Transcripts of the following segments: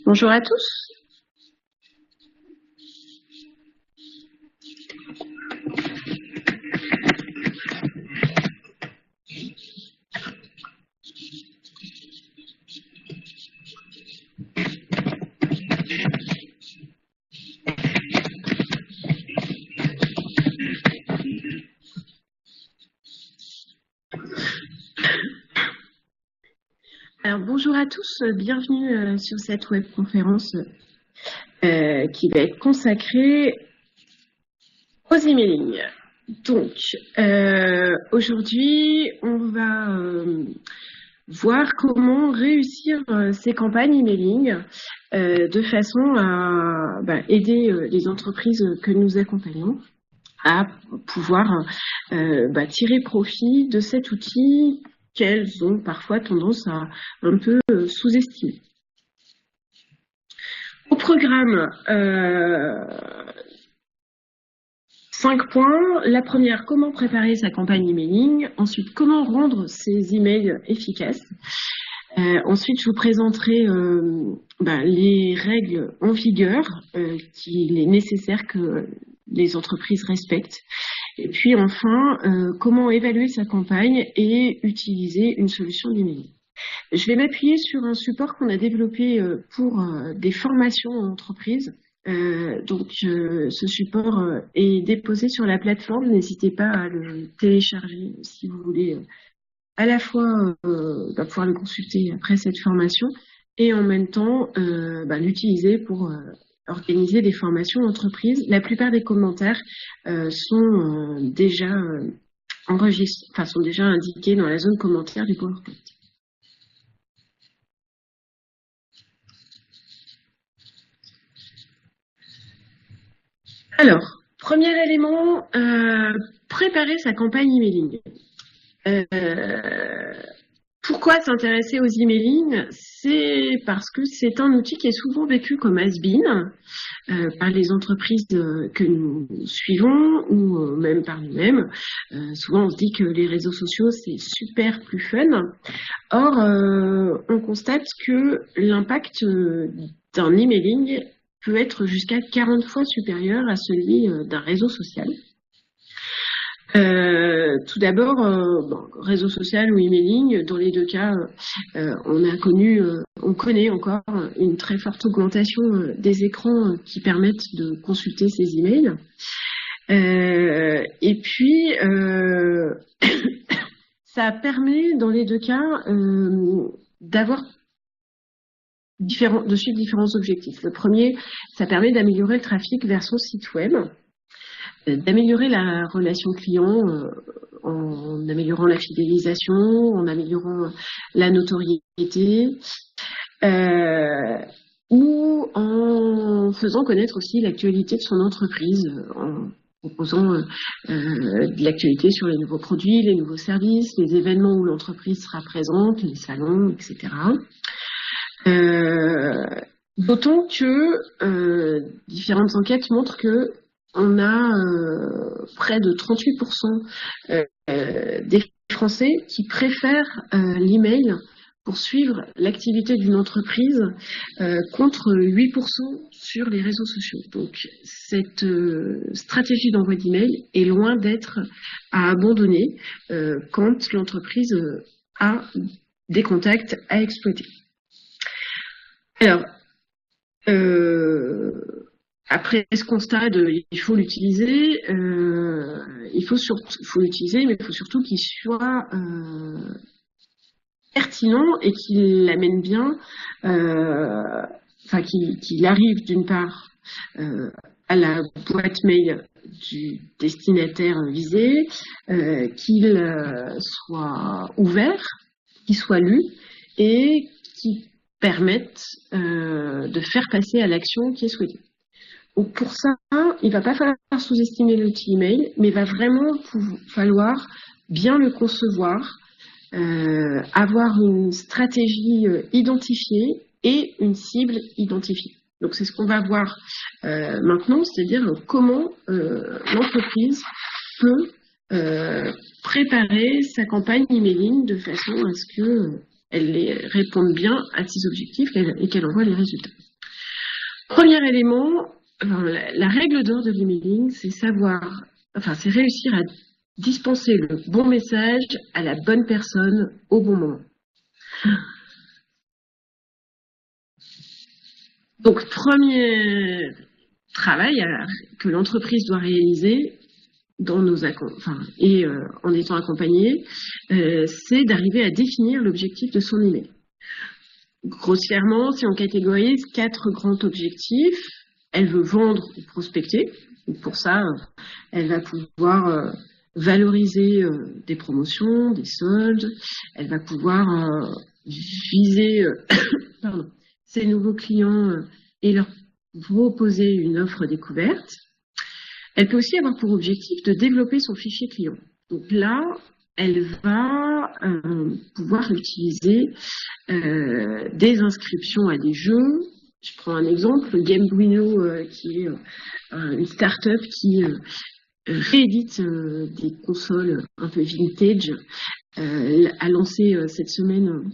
Bonjour à tous. Alors, bonjour à tous, bienvenue sur cette webconférence qui va être consacrée aux emailing. Donc, aujourd'hui, on va voir comment réussir ces campagnes emailing de façon à aider les entreprises que nous accompagnons à pouvoir tirer profit de cet outil qu'elles ont parfois tendance à un peu sous-estimer. Au programme, 5 points. La première, comment préparer sa campagne emailing. Ensuite, comment rendre ses emails efficaces. Ensuite, je vous présenterai les règles en vigueur qu'il est nécessaire que les entreprises respectent. Et puis enfin, comment évaluer sa campagne et utiliser une solution d'emailing. Je vais m'appuyer sur un support qu'on a développé pour des formations en entreprise. Ce support est déposé sur la plateforme. N'hésitez pas à le télécharger si vous voulez à la fois pouvoir le consulter après cette formation et en même temps l'utiliser pour organiser des formations entreprises. La plupart des commentaires sont déjà enregistrés, sont déjà indiqués dans la zone commentaire du PowerPoint. Alors, premier élément, préparer sa campagne emailing. Pourquoi s'intéresser aux emailing? C'est parce que c'est un outil qui est souvent vécu comme has-been par les entreprises que nous suivons ou même par nous-mêmes. Souvent, on se dit que les réseaux sociaux, c'est super plus fun. Or, on constate que l'impact d'un emailing peut être jusqu'à 40 fois supérieur à celui d'un réseau social. Tout d'abord, réseau social ou emailing, dans les deux cas, on connaît encore une très forte augmentation des écrans qui permettent de consulter ces emails. Et puis, ça permet, dans les deux cas, de suivre différents objectifs. Le premier, ça permet d'améliorer le trafic vers son site web, d'améliorer la relation client en améliorant la fidélisation, en améliorant la notoriété, ou en faisant connaître aussi l'actualité de son entreprise, en proposant de l'actualité sur les nouveaux produits, les nouveaux services, les événements où l'entreprise sera présente, les salons, etc. D'autant que différentes enquêtes montrent que on a près de 38% des Français qui préfèrent l'email pour suivre l'activité d'une entreprise contre 8% sur les réseaux sociaux. Donc cette stratégie d'envoi d'email est loin d'être à abandonner quand l'entreprise a des contacts à exploiter. Alors, après ce constat il faut l'utiliser, il faut l'utiliser, mais il faut surtout qu'il soit pertinent et qu'il amène bien, qu'il arrive d'une part à la boîte mail du destinataire visé, qu'il soit ouvert, qu'il soit lu et qui permette de faire passer à l'action qui est souhaitée. Donc pour ça, il ne va pas falloir sous-estimer l'outil email, mais il va vraiment falloir bien le concevoir, avoir une stratégie identifiée et une cible identifiée. Donc c'est ce qu'on va voir maintenant, c'est-à-dire comment l'entreprise peut préparer sa campagne emailing de façon à ce qu'elle réponde bien à ses objectifs et qu'elle envoie les résultats. Premier élément, la règle d'or de l'emailing, c'est c'est réussir à dispenser le bon message à la bonne personne au bon moment. Donc, premier travail que l'entreprise doit réaliser en étant accompagnée, c'est d'arriver à définir l'objectif de son email. Grossièrement, si on catégorise 4 grands objectifs, elle veut vendre ou prospecter. Donc pour ça, elle va pouvoir valoriser des promotions, des soldes. Elle va pouvoir viser ses nouveaux clients et leur proposer une offre découverte. Elle peut aussi avoir pour objectif de développer son fichier client. Donc là, elle va pouvoir utiliser des inscriptions à des jeux. Je prends un exemple, Gamebuino, qui est une start-up qui réédite des consoles un peu vintage, a lancé cette semaine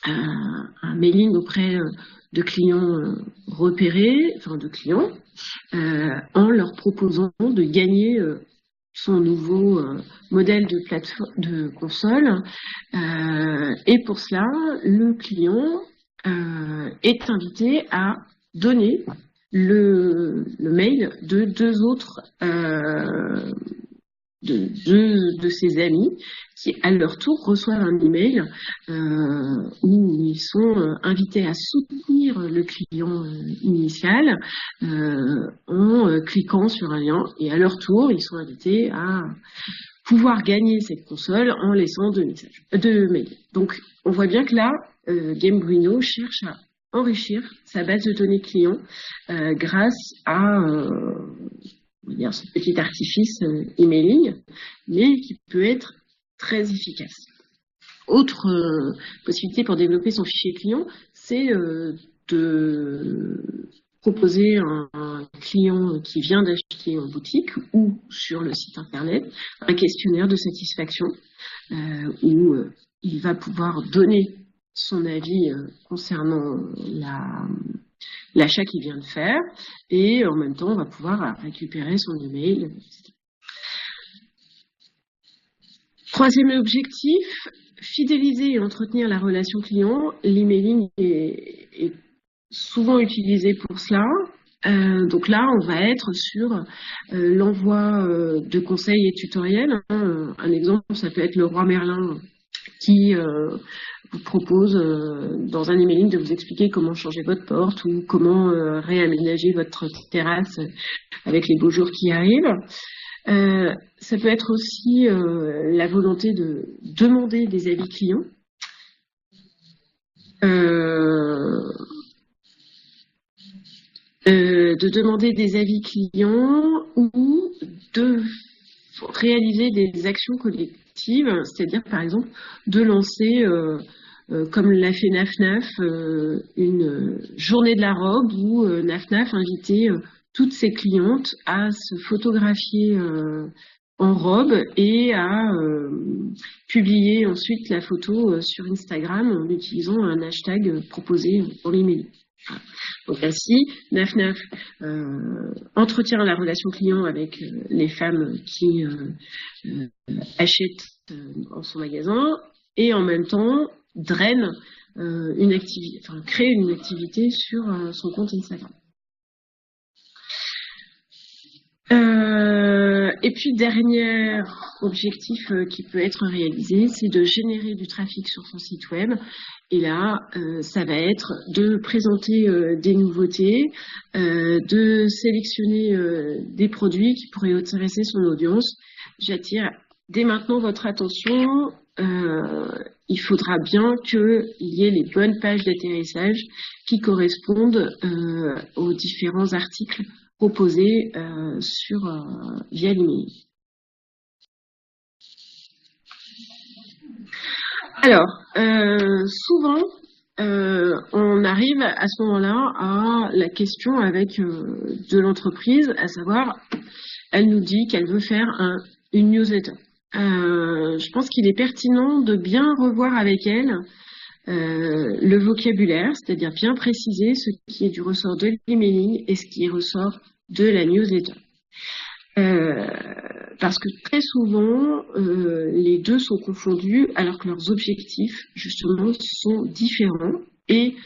un mailing auprès de clients repérés, en leur proposant de gagner son nouveau modèle de console. Et pour cela, le client est invité à donner le mail de deux autres de ses amis qui, à leur tour, reçoivent un email où ils sont invités à soutenir le client initial en cliquant sur un lien. Et à leur tour, ils sont invités à pouvoir gagner cette console en laissant deux mails. Donc, on voit bien que là, Gamebuino cherche à enrichir sa base de données client grâce à ce petit artifice emailing, mais qui peut être très efficace. Autre possibilité pour développer son fichier client, c'est de proposer un client qui vient d'acheter en boutique ou sur le site internet un questionnaire de satisfaction où il va pouvoir donner son avis concernant l'achat qu'il vient de faire et en même temps on va pouvoir récupérer son email. Troisième objectif, fidéliser et entretenir la relation client. L'emailing est souvent utilisé pour cela. Donc là, on va être sur l'envoi de conseils et tutoriels. Un exemple, ça peut être le roi Merlin qui vous propose dans un emailing de vous expliquer comment changer votre porte ou comment réaménager votre terrasse avec les beaux jours qui arrivent. Ça peut être aussi la volonté de demander des avis clients. De demander des avis clients ou de réaliser des actions collectives, c'est-à-dire par exemple de lancer, comme l'a fait NAFNAF, une journée de la robe où NAFNAF invitait toutes ses clientes à se photographier en robe et à publier ensuite la photo sur Instagram en utilisant un hashtag proposé dans l'email. Donc ainsi, NAFNAF entretient la relation client avec les femmes qui achètent en son magasin et en même temps draine crée une activité sur son compte Instagram. Et puis, dernier objectif qui peut être réalisé, c'est de générer du trafic sur son site web. Et là, ça va être de présenter des nouveautés, de sélectionner des produits qui pourraient intéresser son audience. J'attire dès maintenant votre attention. Il faudra bien qu'il y ait les bonnes pages d'atterrissage qui correspondent aux différents articles proposés via l'email. Alors, souvent, on arrive à ce moment-là à la question avec de l'entreprise, à savoir, elle nous dit qu'elle veut faire un une newsletter. Je pense qu'il est pertinent de bien revoir avec elle le vocabulaire, c'est-à-dire bien préciser ce qui est du ressort de l'emailing et ce qui est ressort de la newsletter. Parce que très souvent, les deux sont confondus alors que leurs objectifs, justement, sont différents et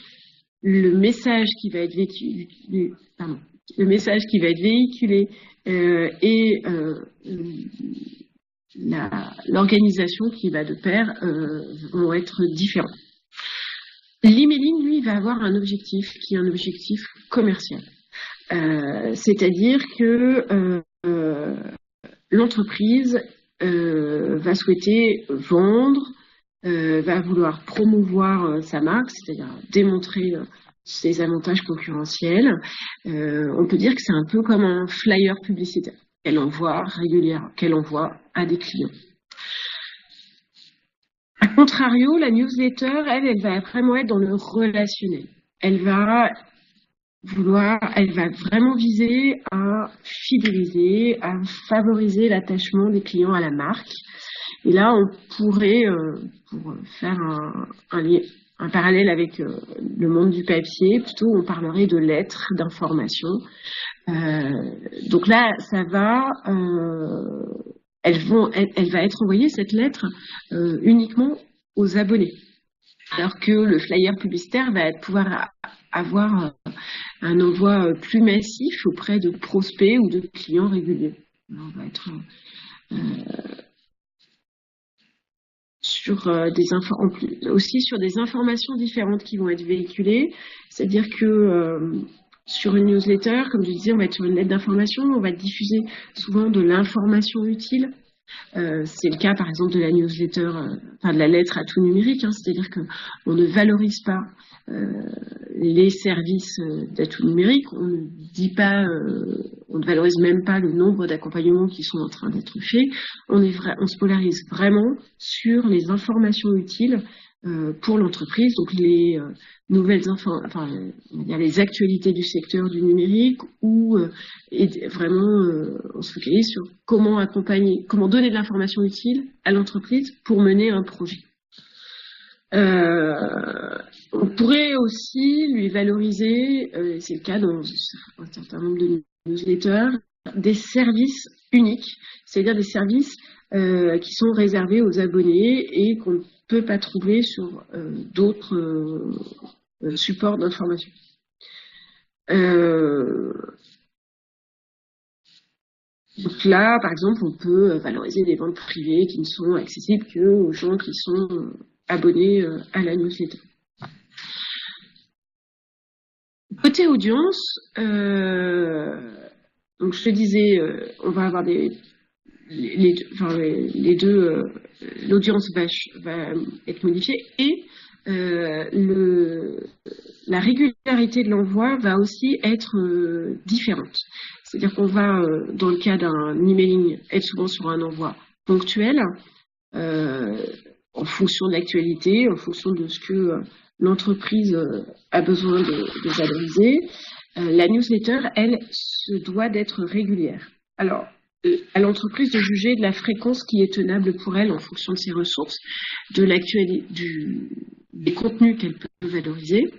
le message qui va être véhiculé, et l'organisation qui va de pair vont être différents. L'emailing, lui, va avoir un objectif qui est un objectif commercial. C'est-à-dire que l'entreprise va souhaiter vendre, va vouloir promouvoir sa marque, c'est-à-dire démontrer ses avantages concurrentiels. On peut dire que c'est un peu comme un flyer publicitaire qu'elle envoie régulièrement, qu'elle envoie à des clients. A contrario, la newsletter, elle va vraiment être dans le relationnel. Elle va vraiment viser à fidéliser, à favoriser l'attachement des clients à la marque. Et là, on pourrait, pour faire un parallèle avec le monde du papier, plutôt on parlerait de lettres d'information. Donc là, ça va, elle va être envoyée, cette lettre, uniquement aux abonnés. Alors que le flyer publicitaire va pouvoir avoir un envoi plus massif auprès de prospects ou de clients réguliers. On va être aussi sur des informations différentes qui vont être véhiculées. C'est-à-dire que sur une newsletter, comme je disais, on va être sur une lettre d'information, on va diffuser souvent de l'information utile. C'est le cas par exemple de la newsletter, de la lettre à tout numérique, c'est-à-dire qu'on ne valorise pas les services d'atout numérique, on ne dit pas, on ne valorise même pas le nombre d'accompagnements qui sont en train d'être faits, on se polarise vraiment sur les informations utiles pour l'entreprise, donc les les actualités du secteur du numérique, ou vraiment on se focalise sur comment donner de l'information utile à l'entreprise pour mener un projet. On pourrait aussi lui valoriser, c'est le cas dans un certain nombre de newsletters, des services uniques, c'est-à-dire des services qui sont réservés aux abonnés et qu'on ne peut pas trouver sur d'autres supports d'information. Donc là, par exemple, on peut valoriser des ventes privées qui ne sont accessibles qu'aux gens qui sont abonnés à la newsletter. Côté audience, donc je te disais, on va avoir l'audience va être modifiée et la régularité de l'envoi va aussi être différente. C'est-à-dire qu'on va, dans le cas d'un emailing, être souvent sur un envoi ponctuel, en fonction de l'actualité, en fonction de ce que l'entreprise a besoin de valoriser. La newsletter, elle, se doit d'être régulière. Alors, à l'entreprise de juger de la fréquence qui est tenable pour elle en fonction de ses ressources, de l'actualité, des contenus qu'elle peut valoriser.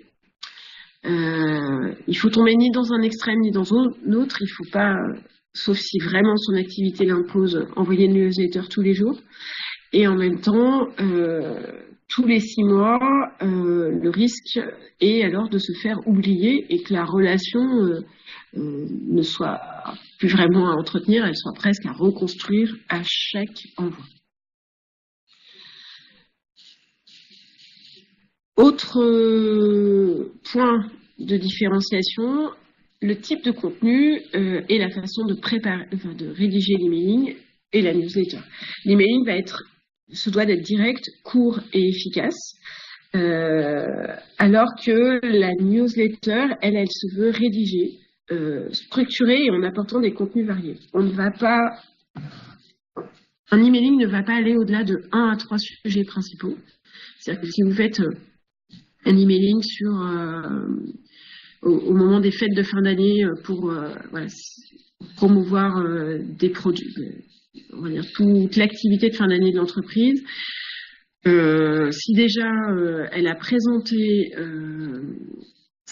Il faut tomber ni dans un extrême ni dans un autre. Il ne faut pas, sauf si vraiment son activité l'impose, envoyer une newsletter tous les jours. Et en même temps, tous les 6 mois, le risque est alors de se faire oublier et que la relation ne soit plus vraiment à entretenir, elle soit presque à reconstruire à chaque envoi. Autre point de différenciation, le type de contenu et la façon de rédiger l'emailing et la newsletter. L'emailing se doit d'être direct, court et efficace, alors que la newsletter, elle se veut rédigée, structurée et en apportant des contenus variés. Un emailing ne va pas aller au-delà de 1 à 3 sujets principaux. C'est-à-dire que si vous faites un emailing au moment des fêtes de fin d'année pour promouvoir des produits, on va dire toute l'activité de fin d'année de l'entreprise. Si déjà elle a présenté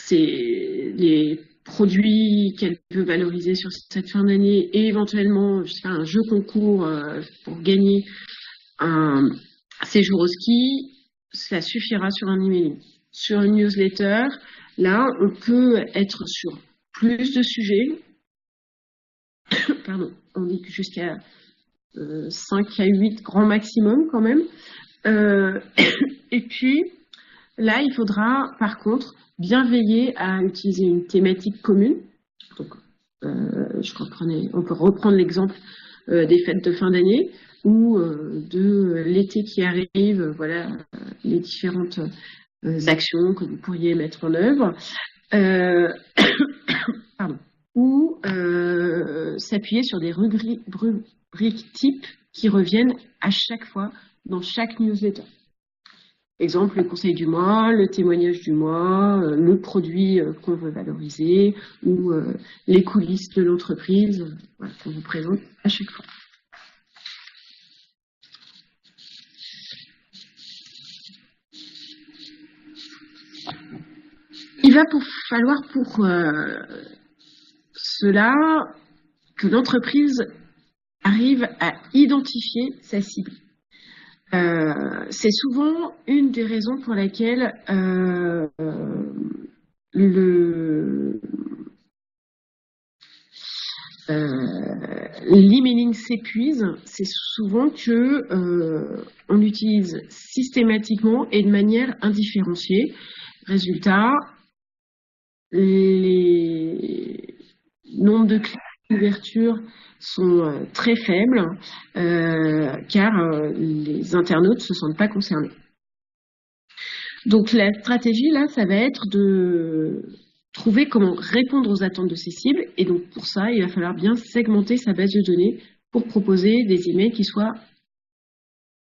les produits qu'elle peut valoriser sur cette fin d'année et éventuellement je sais pas, un jeu concours pour gagner un séjour au ski, ça suffira sur un emailing. Sur une newsletter, là, on peut être sur plus de sujets. Pardon, on dit que jusqu'à 5 à 8 grand maximum quand même. Et puis, là, il faudra par contre bien veiller à utiliser une thématique commune. Donc, on peut reprendre l'exemple des fêtes de fin d'année ou de l'été qui arrive, voilà les différentes actions que vous pourriez mettre en œuvre. Pardon. Ou s'appuyer sur des rubriques types qui reviennent à chaque fois dans chaque newsletter. Exemple, le conseil du mois, le témoignage du mois, le produit qu'on veut valoriser ou les coulisses de l'entreprise voilà, qu'on vous présente à chaque fois. Il va falloir pour cela que l'entreprise arrive à identifier sa cible. C'est souvent une des raisons pour laquelle l'emailing s'épuise. C'est souvent que on l'utilise systématiquement et de manière indifférenciée. Résultat, les nombres de clics d'ouverture sont très faibles car les internautes ne se sentent pas concernés. Donc la stratégie là, ça va être de trouver comment répondre aux attentes de ces cibles et donc pour ça, il va falloir bien segmenter sa base de données pour proposer des emails qui soient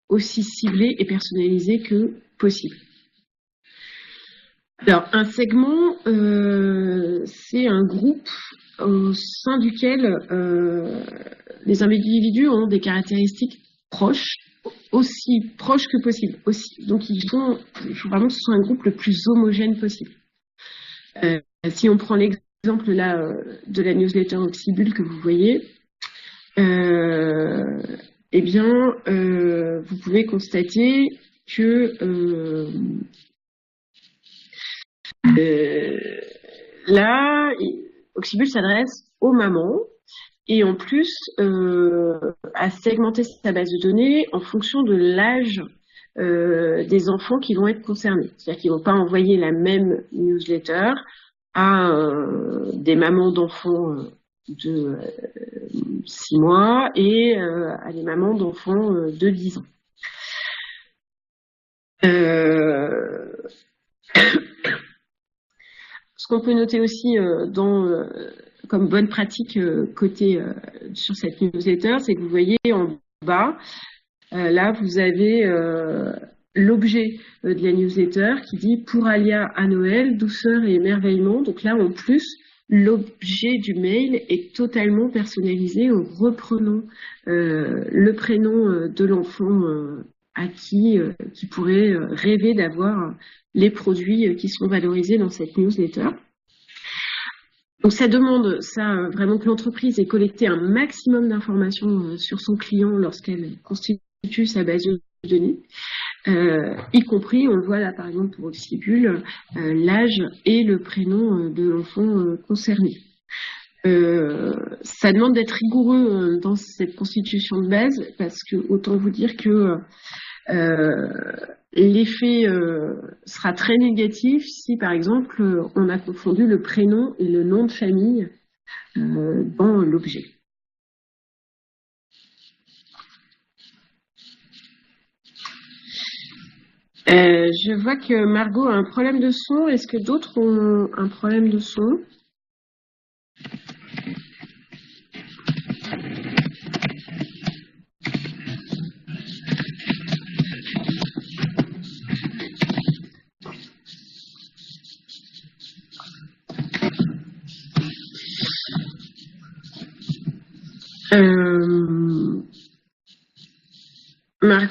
aussi ciblés et personnalisés que possible. Alors, un segment, c'est un groupe au sein duquel les individus ont des caractéristiques proches, aussi proches que possible. Donc, il faut vraiment que ce soit un groupe le plus homogène possible. Si on prend l'exemple là de la newsletter Oxybul que vous voyez, eh bien, vous pouvez constater que là, Oxybul s'adresse aux mamans et en plus à segmenter sa base de données en fonction de l'âge des enfants qui vont être concernés. C'est-à-dire qu'ils ne vont pas envoyer la même newsletter à des mamans d'enfants de 6 mois et à des mamans d'enfants de 10 ans. Ce qu'on peut noter aussi comme bonne pratique sur cette newsletter, c'est que vous voyez en bas, là vous avez l'objet de la newsletter qui dit « Pour Alia à Noël, douceur et émerveillement ». Donc là, en plus, l'objet du mail est totalement personnalisé en reprenant le prénom de l'enfant à qui pourrait rêver d'avoir les produits qui sont valorisés dans cette newsletter. Donc ça demande vraiment que l'entreprise ait collecté un maximum d'informations sur son client lorsqu'elle constitue sa base de données, y compris, on le voit là par exemple pour Oxybul, l'âge et le prénom de l'enfant concerné. Ça demande d'être rigoureux dans cette constitution de base parce que autant vous dire que l'effet sera très négatif si, par exemple, on a confondu le prénom et le nom de famille dans l'objet. Je vois que Margot a un problème de son. Est-ce que d'autres ont un problème de son ?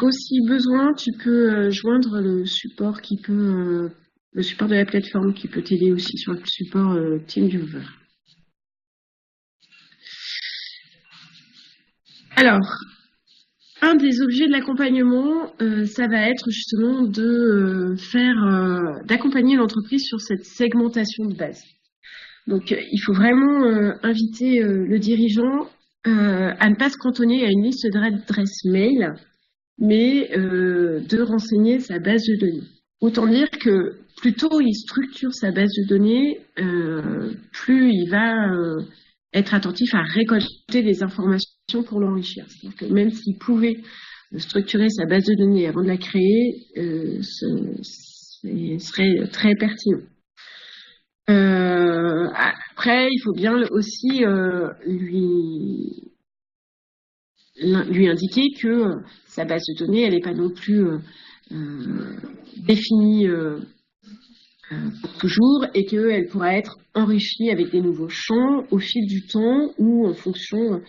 aussi besoin, tu peux joindre le support le support de la plateforme qui peut t'aider aussi sur le support TeamViewer. Alors, un des objets de l'accompagnement, ça va être justement d'accompagner l'entreprise sur cette segmentation de base. Donc, il faut vraiment inviter le dirigeant à ne pas se cantonner à une liste d'adresses mail, mais de renseigner sa base de données. Autant dire que plus tôt il structure sa base de données, plus il va être attentif à récolter des informations pour l'enrichir. C'est-à-dire que même s'il pouvait structurer sa base de données avant de la créer, ce serait très pertinent. Après, il faut bien aussi lui indiquer que sa base de données, elle n'est pas non plus définie pour toujours et qu'elle pourra être enrichie avec des nouveaux champs au fil du temps ou en fonction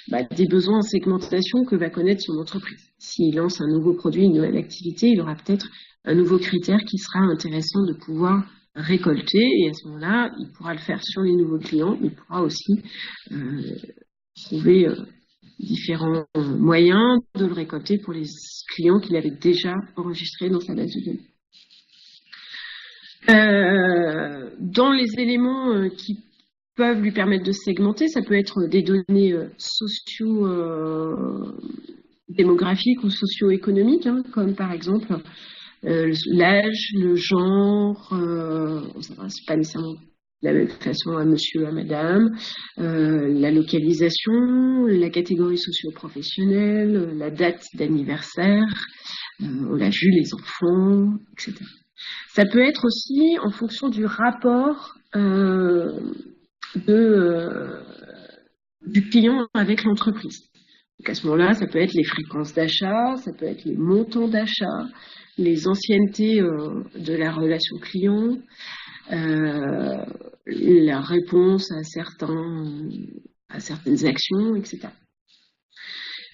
des besoins en segmentation que va connaître son entreprise. S'il lance un nouveau produit, une nouvelle activité, il aura peut-être un nouveau critère qui sera intéressant de pouvoir récolter et à ce moment-là, il pourra le faire sur les nouveaux clients, mais il pourra aussi trouver différents moyens de le récolter pour les clients qu'il avait déjà enregistrés dans sa base de données. Dans les éléments qui peuvent lui permettre de segmenter, ça peut être des données socio-démographiques ou socio-économiques, comme par exemple l'âge, le genre, c'est pas nécessairement de la même façon à monsieur, à madame, la localisation, la catégorie socio-professionnelle, la date d'anniversaire, on l'a vu, les enfants, etc. Ça peut être aussi en fonction du rapport du client avec l'entreprise. Donc à ce moment-là, ça peut être les fréquences d'achat, ça peut être les montants d'achat, les anciennetés de la relation client, la réponse à certaines actions, etc.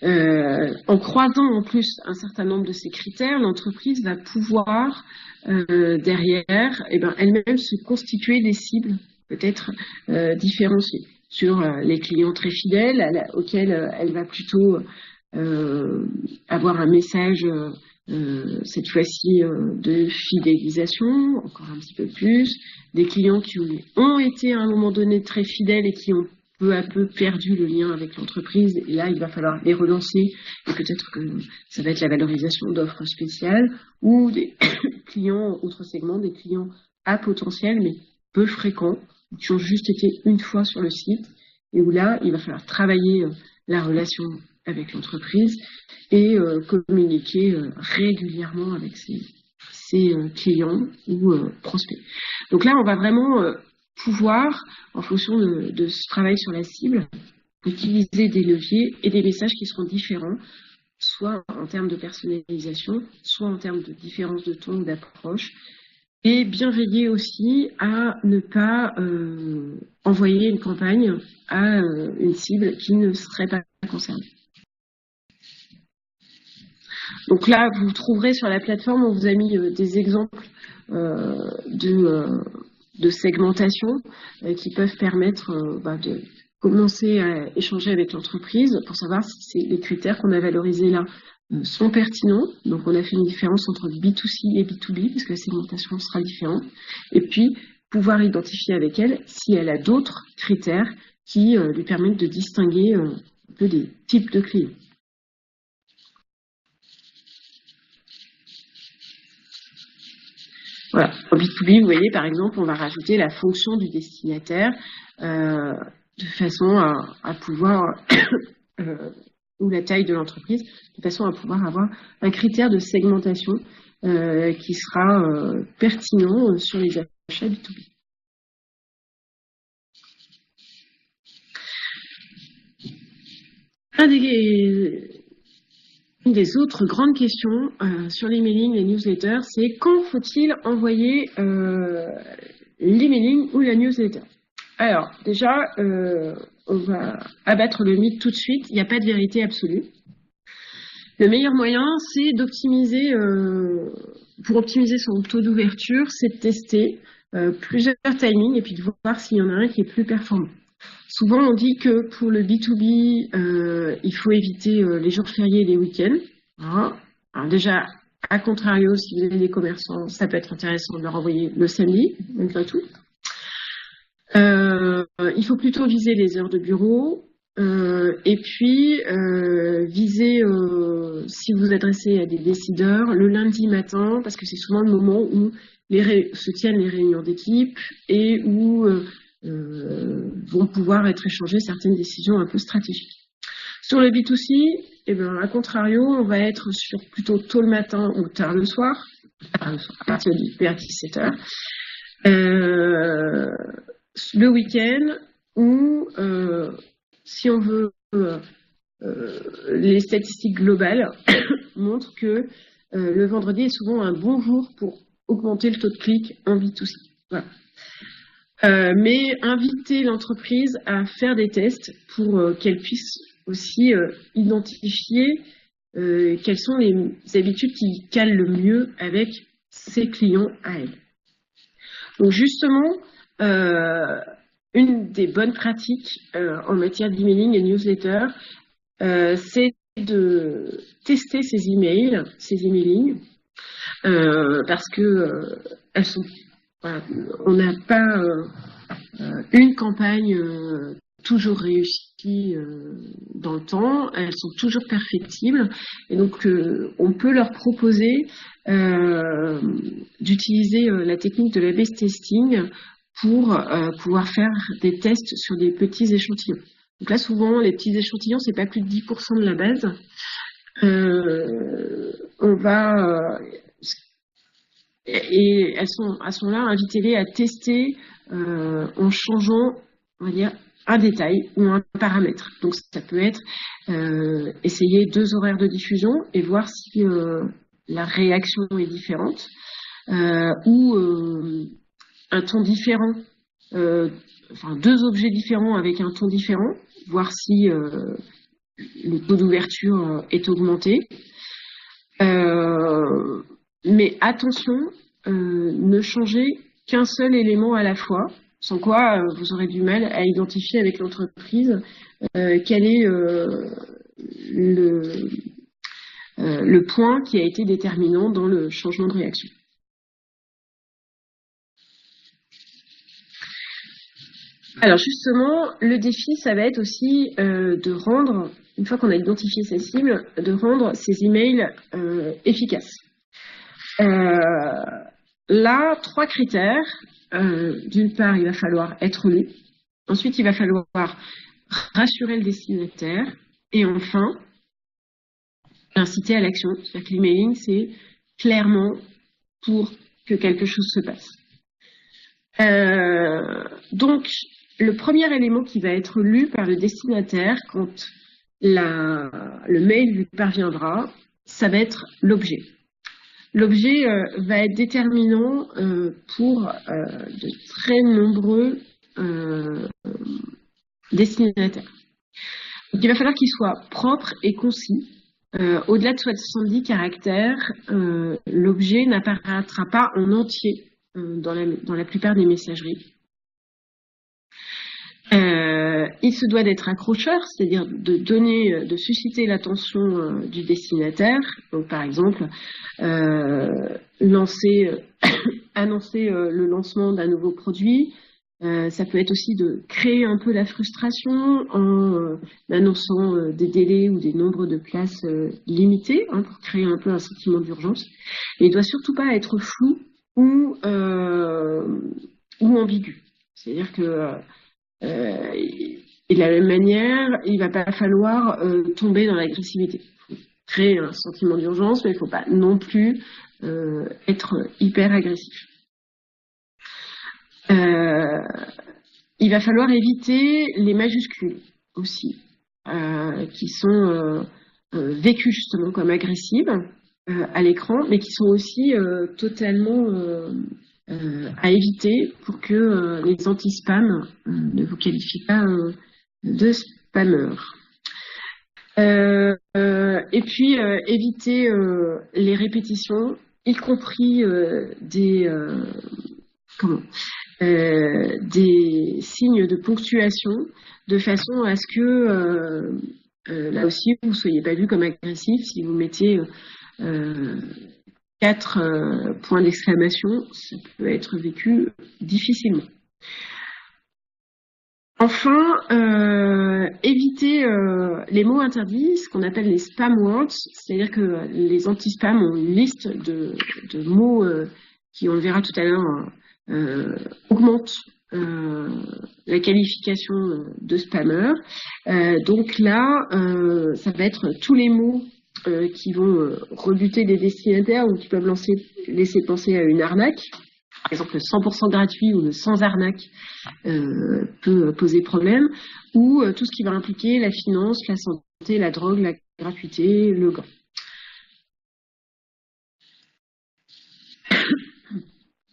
En croisant en plus un certain nombre de ces critères, l'entreprise va pouvoir derrière elle-même se constituer des cibles peut-être différenciées sur les clients très fidèles auxquels elle va plutôt avoir un message cette fois-ci de fidélisation, encore un petit peu plus, des clients qui ont été à un moment donné très fidèles et qui ont peu à peu perdu le lien avec l'entreprise, et là il va falloir les relancer, et peut-être que ça va être la valorisation d'offres spéciales, ou des clients, autres segments, des clients à potentiel, mais peu fréquents, qui ont juste été une fois sur le site, et où là il va falloir travailler la relation avec l'entreprise, et communiquer régulièrement avec ses clients ou prospects. Donc là on va vraiment pouvoir, en fonction de ce travail sur la cible, utiliser des leviers et des messages qui seront différents, soit en termes de personnalisation, soit en termes de différence de ton ou d'approche, et bien veiller aussi à ne pas envoyer une campagne à une cible qui ne serait pas concernée. Donc là, vous trouverez sur la plateforme, on vous a mis des exemples de segmentation qui peuvent permettre de commencer à échanger avec l'entreprise pour savoir si les critères qu'on a valorisés là sont pertinents. Donc on a fait une différence entre B2C et B2B parce que la segmentation sera différente. Et puis pouvoir identifier avec elle si elle a d'autres critères qui lui permettent de distinguer un peu des types de clients. Voilà. En B2B, vous voyez, par exemple, on va rajouter la fonction du destinataire de façon à pouvoir, ou la taille de l'entreprise, de façon à pouvoir avoir un critère de segmentation qui sera pertinent sur les achats B2B. Une des autres grandes questions sur l'emailing, les newsletters, c'est quand faut-il envoyer l'emailing ou la newsletter? Alors, déjà, on va abattre le mythe tout de suite, il n'y a pas de vérité absolue. Le meilleur moyen, c'est d'optimiser, pour optimiser son taux d'ouverture, c'est de tester plusieurs timings et puis de voir s'il y en a un qui est plus performant. Souvent, on dit que pour le B2B, il faut éviter les jours fériés et les week-ends. Voilà. Alors déjà, à contrario, si vous avez des commerçants, ça peut être intéressant de leur envoyer le samedi, malgré tout. Il faut plutôt viser les heures de bureau et puis viser, si vous adressez à des décideurs, le lundi matin, parce que c'est souvent le moment où se tiennent les réunions d'équipe et où vont pouvoir être échangées certaines décisions un peu stratégiques. Sur le B2C, eh ben, à contrario, on va être sur plutôt tôt le matin ou tard le soir, à partir vers 17h. Le week-end ou si on veut, les statistiques globales montrent que le vendredi est souvent un bon jour pour augmenter le taux de clic en B2C. Voilà. Mais inviter l'entreprise à faire des tests pour qu'elle puisse aussi identifier quelles sont les habitudes qui calent le mieux avec ses clients à elle. Donc justement, une des bonnes pratiques en matière d'emailing et newsletter, c'est de tester ces emailing, parce que elles sont, voilà, on n'a pas une campagne toujours réussie dans le temps, elles sont toujours perfectibles et donc on peut leur proposer d'utiliser la technique de l'A/B testing pour pouvoir faire des tests sur des petits échantillons. Donc là souvent les petits échantillons c'est pas plus de 10% de la base. On va et elles sont là, invitez-les à tester en changeant, on va dire, un détail ou un paramètre. Donc ça peut être essayer 2 horaires de diffusion et voir si la réaction est différente ou un ton différent, enfin 2 objets différents avec un ton différent, voir si le taux d'ouverture est augmenté. Mais attention, ne changez qu'un seul élément à la fois, sans quoi vous aurez du mal à identifier avec l'entreprise quel est le point qui a été déterminant dans le changement de réaction. Alors justement, le défi, ça va être aussi de rendre, une fois qu'on a identifié ces cibles, de rendre ces emails efficaces. Là, 3 critères. D'une part, il va falloir être lu. Ensuite, il va falloir rassurer le destinataire. Et enfin, inciter à l'action. C'est-à-dire que l'emailing, c'est clairement pour que quelque chose se passe. Donc, le premier élément qui va être lu par le destinataire quand le mail lui parviendra, ça va être l'objet. L'objet va être déterminant pour de très nombreux destinataires. Donc, il va falloir qu'il soit propre et concis. Au-delà de 70 caractères, l'objet n'apparaîtra pas en entier dans la plupart des messageries. Il se doit d'être accrocheur, c'est-à-dire de susciter l'attention du destinataire. Donc, par exemple, annoncer le lancement d'un nouveau produit. Ça peut être aussi de créer un peu la frustration en annonçant des délais ou des nombres de places limités, pour créer un peu un sentiment d'urgence. Et il ne doit surtout pas être flou ou ambigu. C'est-à-dire que et de la même manière, il ne va pas falloir tomber dans l'agressivité. Il faut créer un sentiment d'urgence, mais il ne faut pas non plus être hyper agressif. Il va falloir éviter les majuscules aussi, qui sont vécues justement comme agressives à l'écran, mais qui sont aussi totalement à éviter pour que les anti-spam ne vous qualifient pas de spammeur. Et puis éviter les répétitions, y compris comment, des signes de ponctuation, de façon à ce que là aussi vous ne soyez pas vu comme agressif. Si vous mettez euh, 4 points d'exclamation, ça peut être vécu difficilement. Enfin, éviter les mots interdits, ce qu'on appelle les spam words, c'est-à-dire que les anti-spam ont une liste de mots qui, on le verra tout à l'heure, augmentent la qualification de spammeur. Donc là, ça va être tous les mots qui vont rebuter des destinataires ou qui peuvent laisser penser à une arnaque. Par exemple, le 100% gratuit ou le sans arnaque peut poser problème, ou tout ce qui va impliquer la finance, la santé, la drogue, la gratuité, le gant.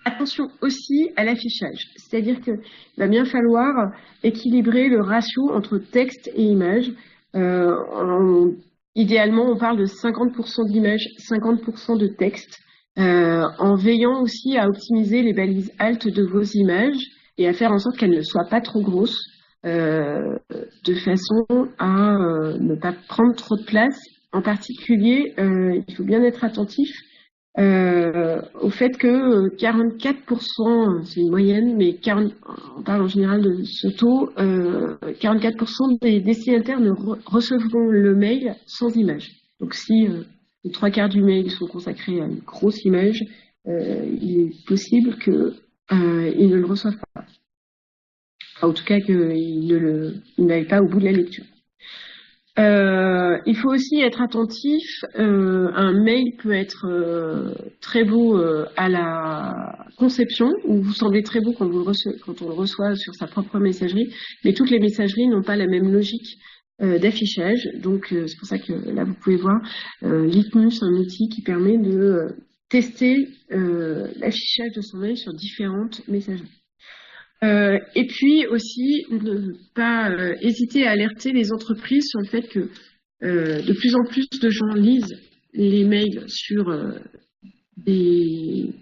Attention aussi à l'affichage, c'est-à-dire qu'il va bien falloir équilibrer le ratio entre texte et image. Idéalement, on parle de 50% d'image, 50% de texte, en veillant aussi à optimiser les balises alt de vos images et à faire en sorte qu'elles ne soient pas trop grosses, de façon à ne pas prendre trop de place. En particulier, il faut bien être attentif au fait que 44%, c'est une moyenne, mais on parle en général de ce taux, 44% des destinataires ne recevront le mail sans image. Donc si les 3/4 du mail sont consacrés à une grosse image, il est possible qu'ils ne le reçoivent pas. Enfin, en tout cas, qu'ils n'aillent pas au bout de la lecture. Il faut aussi être attentif. Un mail peut être très beau à la conception, ou vous semblez très beau quand on le reçoit sur sa propre messagerie, mais toutes les messageries n'ont pas la même logique d'affichage. Donc c'est pour ça que là vous pouvez voir Litmus, un outil qui permet de tester l'affichage de son mail sur différentes messageries. Et puis aussi, ne pas hésiter à alerter les entreprises sur le fait que de plus en plus de gens lisent les mails sur des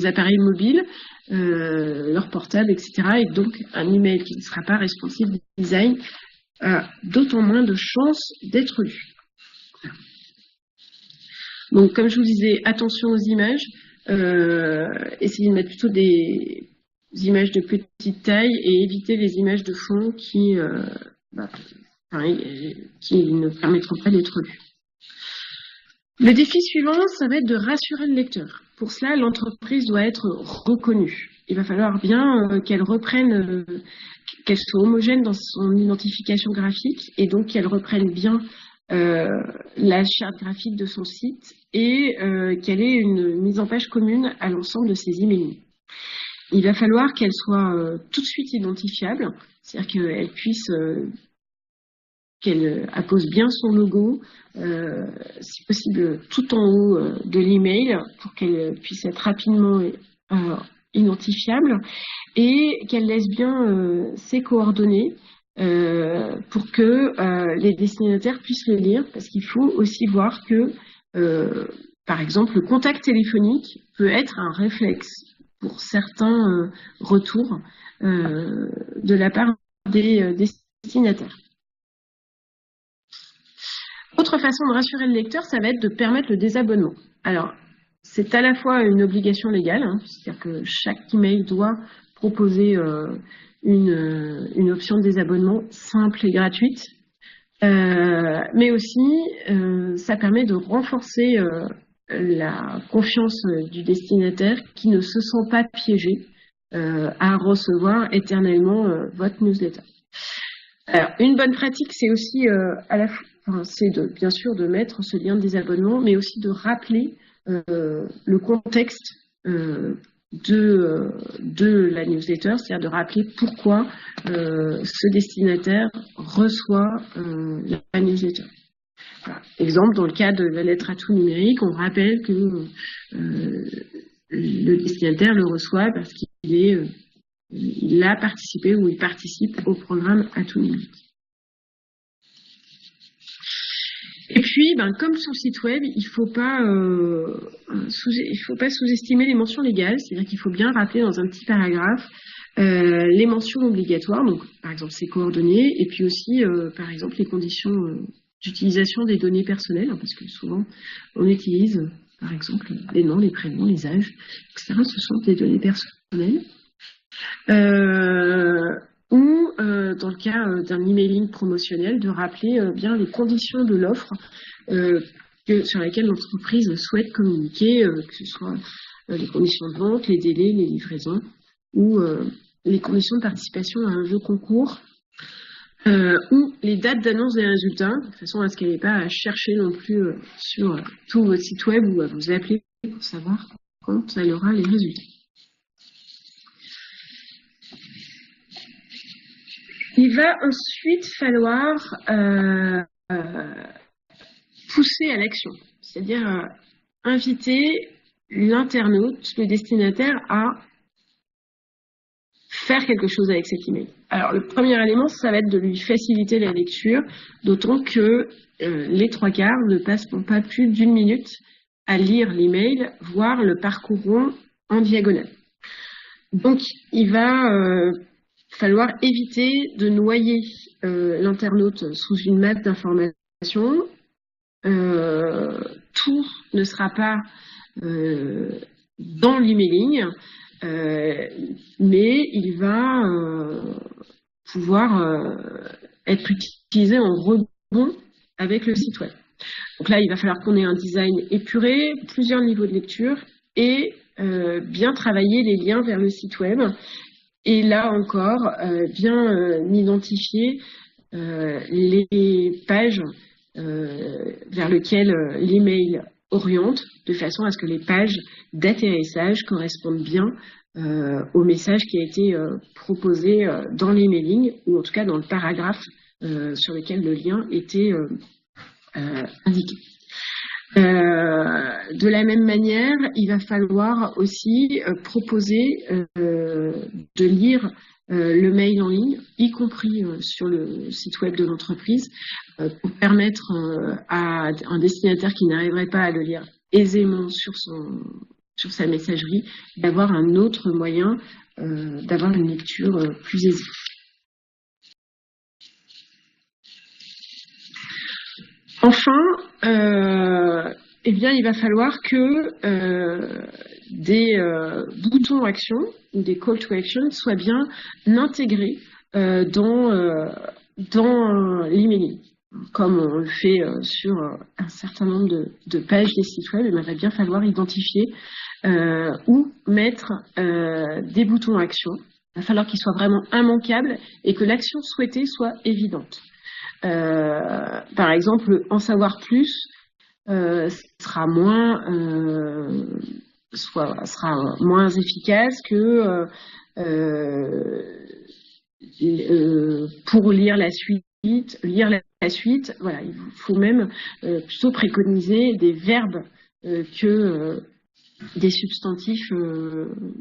appareils mobiles, leurs portables, etc. Et donc, un email qui ne sera pas responsive design a d'autant moins de chances d'être lu. Donc, comme je vous disais, attention aux images. Essayez de mettre plutôt des images de petite taille et éviter les images de fond qui ne permettront pas d'être lues. Le défi suivant, ça va être de rassurer le lecteur. Pour cela, l'entreprise doit être reconnue. Il va falloir bien qu'elle reprenne, qu'elle soit homogène dans son identification graphique et donc qu'elle reprenne bien la charte graphique de son site et qu'elle ait une mise en page commune à l'ensemble de ses emailing. Il va falloir qu'elle soit tout de suite identifiable, c'est-à-dire qu'elle puisse, qu'elle appose bien son logo, si possible tout en haut de l'email, pour qu'elle puisse être rapidement identifiable, et qu'elle laisse bien ses coordonnées pour que les destinataires puissent le lire, parce qu'il faut aussi voir que, par exemple, le contact téléphonique peut être un réflexe pour certains retours de la part des destinataires. Autre façon de rassurer le lecteur, ça va être de permettre le désabonnement. Alors, c'est à la fois une obligation légale, hein, c'est-à-dire que chaque email doit proposer une option de désabonnement simple et gratuite, mais aussi ça permet de renforcer la confiance du destinataire qui ne se sent pas piégé à recevoir éternellement votre newsletter. Alors, une bonne pratique, c'est aussi c'est bien sûr de mettre ce lien de désabonnement, mais aussi de rappeler le contexte de la newsletter, c'est-à-dire de rappeler pourquoi ce destinataire reçoit la newsletter. Voilà. Exemple, dans le cas de la lettre atout numérique, on rappelle que le destinataire le reçoit parce qu'il a participé ou il participe au programme atout numérique. Et puis, comme sur le site web, il faut pas sous-estimer les mentions légales, c'est-à-dire qu'il faut bien rappeler dans un petit paragraphe les mentions obligatoires, donc par exemple ses coordonnées, et puis aussi par exemple les conditions d'utilisation des données personnelles, hein, parce que souvent on utilise par exemple les noms, les prénoms, les âges, etc. Ce sont des données personnelles. Ou dans le cas d'un emailing promotionnel, de rappeler bien les conditions de l'offre sur laquelle l'entreprise souhaite communiquer, que ce soit les conditions de vente, les délais, les livraisons, ou les conditions de participation à un jeu concours, ou les dates d'annonce des résultats, de façon à ce qu'elle n'ait pas à chercher non plus sur tout votre site web ou à vous appeler pour savoir quand elle aura les résultats. Il va ensuite falloir pousser à l'action, c'est-à-dire inviter l'internaute, le destinataire, à faire quelque chose avec cet email. Alors, le premier élément, ça va être de lui faciliter la lecture, d'autant que les 3/4 ne passeront pas plus d'1 minute à lire l'email, voire le parcourront en diagonale. Donc, il va falloir éviter de noyer l'internaute sous une masse d'informations. Tout ne sera pas dans l'emailing, mais il va pouvoir être utilisé en rebond avec le site web. Donc là, il va falloir qu'on ait un design épuré, plusieurs niveaux de lecture et bien travailler les liens vers le site web. Et là encore, bien identifier les pages vers lesquelles l'email oriente, de façon à ce que les pages d'atterrissage correspondent bien au message qui a été proposé dans l'emailing, ou en tout cas dans le paragraphe sur lequel le lien était indiqué. De la même manière, il va falloir aussi proposer de lire le mail en ligne, y compris sur le site web de l'entreprise, pour permettre à un destinataire qui n'arriverait pas à le lire aisément sur sa messagerie, d'avoir un autre moyen d'avoir une lecture plus aisée. Enfin, eh bien, il va falloir que des boutons action ou des call to action soient bien intégrés dans l'emailing. Comme on le fait sur un certain nombre de pages des sites web, il va bien falloir identifier ou mettre des boutons action. Il va falloir qu'ils soient vraiment immanquables et que l'action souhaitée soit évidente. Par exemple, en savoir plus sera moins efficace que pour lire la suite. Voilà, il faut même plutôt préconiser des verbes que des substantifs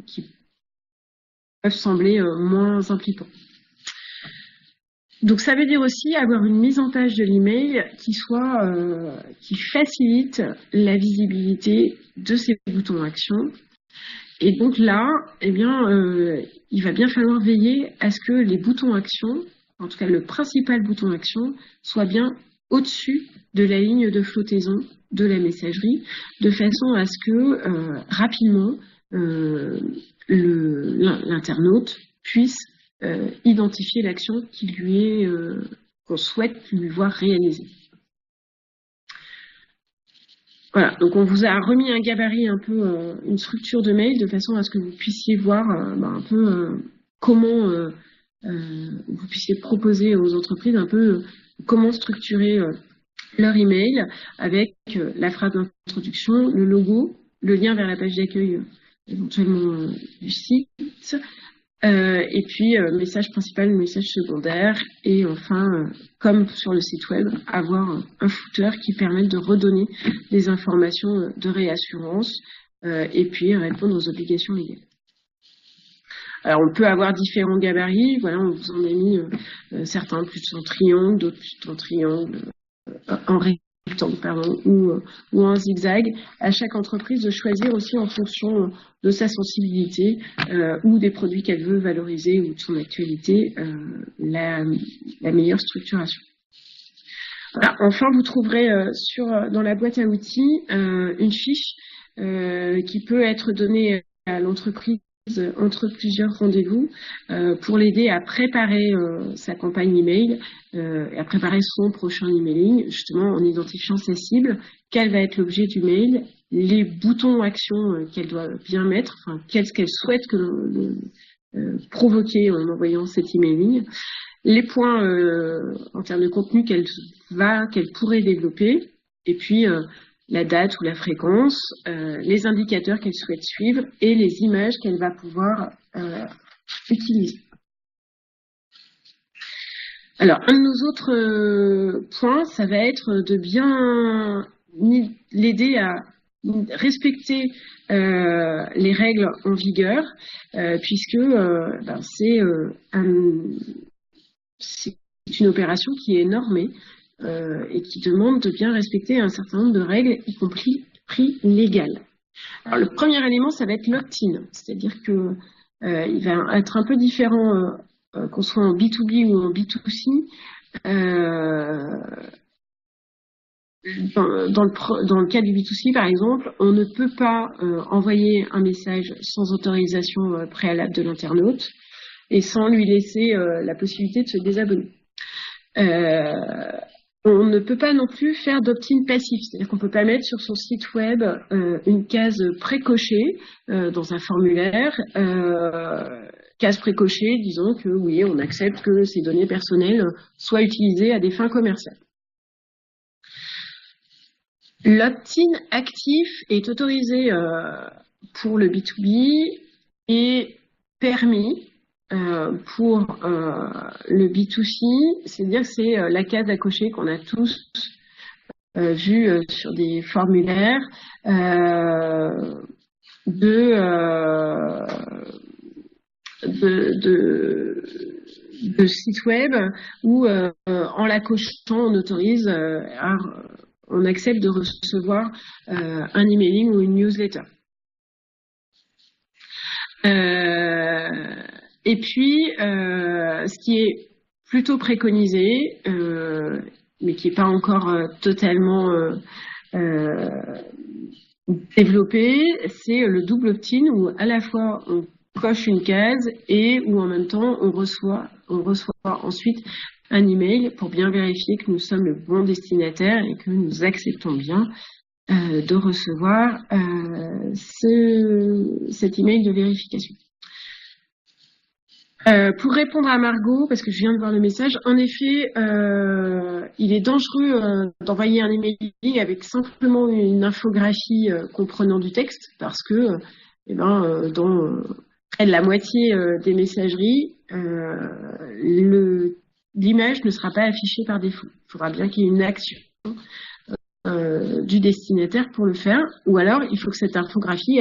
qui peuvent sembler moins impliquants. Donc ça veut dire aussi avoir une mise en page de l'email qui facilite la visibilité de ces boutons action. Et donc là, eh bien, il va bien falloir veiller à ce que les boutons action, en tout cas le principal bouton action, soit bien au-dessus de la ligne de flottaison de la messagerie, de façon à ce que rapidement l'internaute puisse identifier l'action qu'on souhaite lui voir réaliser. Voilà, donc on vous a remis un gabarit, un peu une structure de mail, de façon à ce que vous puissiez voir un peu comment vous puissiez proposer aux entreprises un peu comment structurer leur email avec la phrase d'introduction, le logo, le lien vers la page d'accueil éventuellement du site, et puis message principal, message secondaire, et enfin, comme sur le site web, avoir un footer qui permette de redonner des informations de réassurance et puis répondre aux obligations légales. Alors on peut avoir différents gabarits, voilà, on vous en a mis certains plus en triangle, d'autres plus en triangle, en rectangle, pardon, ou en zigzag, à chaque entreprise de choisir aussi en fonction de sa sensibilité ou des produits qu'elle veut valoriser ou de son actualité, la meilleure structuration. Voilà. Enfin, vous trouverez dans la boîte à outils une fiche qui peut être donnée à l'entreprise entre plusieurs rendez-vous pour l'aider à préparer sa campagne email et à préparer son prochain emailing, justement en identifiant sa cible, quel va être l'objet du mail, les boutons actions qu'elle doit bien mettre, enfin, qu'est-ce qu'elle souhaite provoquer en envoyant cet emailing, les points en termes de contenu qu'elle pourrait développer, et puis la date ou la fréquence, les indicateurs qu'elle souhaite suivre et les images qu'elle va pouvoir utiliser. Alors, un de nos autres points, ça va être de bien l'aider à respecter les règles en vigueur, puisque c'est une opération qui est normée et qui demande de bien respecter un certain nombre de règles, y compris légales. Alors, le premier élément, ça va être l'opt-in, c'est-à-dire que il va être un peu différent qu'on soit en B2B ou en B2C. Dans le cas du B2C, par exemple, on ne peut pas envoyer un message sans autorisation préalable de l'internaute et sans lui laisser la possibilité de se désabonner. On ne peut pas non plus faire d'opt-in passif, c'est-à-dire qu'on ne peut pas mettre sur son site web une case précochée dans un formulaire, case précochée, disons que oui, on accepte que ces données personnelles soient utilisées à des fins commerciales. L'opt-in actif est autorisé pour le B2B et permis pour le B2C, c'est-à-dire que c'est la case à cocher qu'on a tous vu sur des formulaires de sites web où en la cochant on autorise on accepte de recevoir un emailing ou une newsletter. Et puis, ce qui est plutôt préconisé, mais qui n'est pas encore totalement développé, c'est le double opt-in où à la fois on coche une case et où en même temps on reçoit ensuite un email pour bien vérifier que nous sommes le bon destinataire et que nous acceptons bien de recevoir cet email de vérification. Pour répondre à Margot, parce que je viens de voir le message, en effet, il est dangereux d'envoyer un emailing avec simplement une infographie comprenant du texte, parce que dans près de la moitié des messageries, l'image ne sera pas affichée par défaut. Il faudra bien qu'il y ait une action du destinataire pour le faire, ou alors il faut que cette infographie,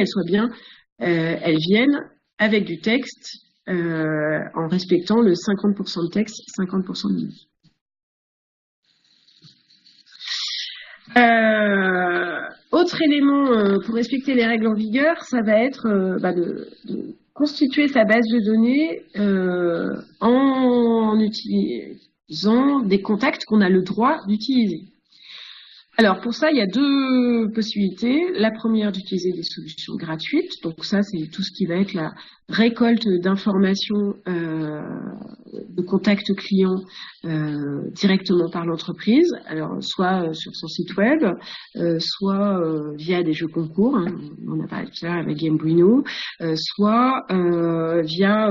elle vienne avec du texte, en respectant le 50% de texte, 50% de musique. Autre élément pour respecter les règles en vigueur, ça va être de constituer sa base de données en utilisant des contacts qu'on a le droit d'utiliser. Alors pour ça, il y a deux possibilités. La première, d'utiliser des solutions gratuites. Donc ça, c'est tout ce qui va être la récolte d'informations de contacts clients directement par l'entreprise. Alors soit sur son site web, soit via des jeux concours, hein, on a parlé tout à l'heure avec Gamebuino, soit via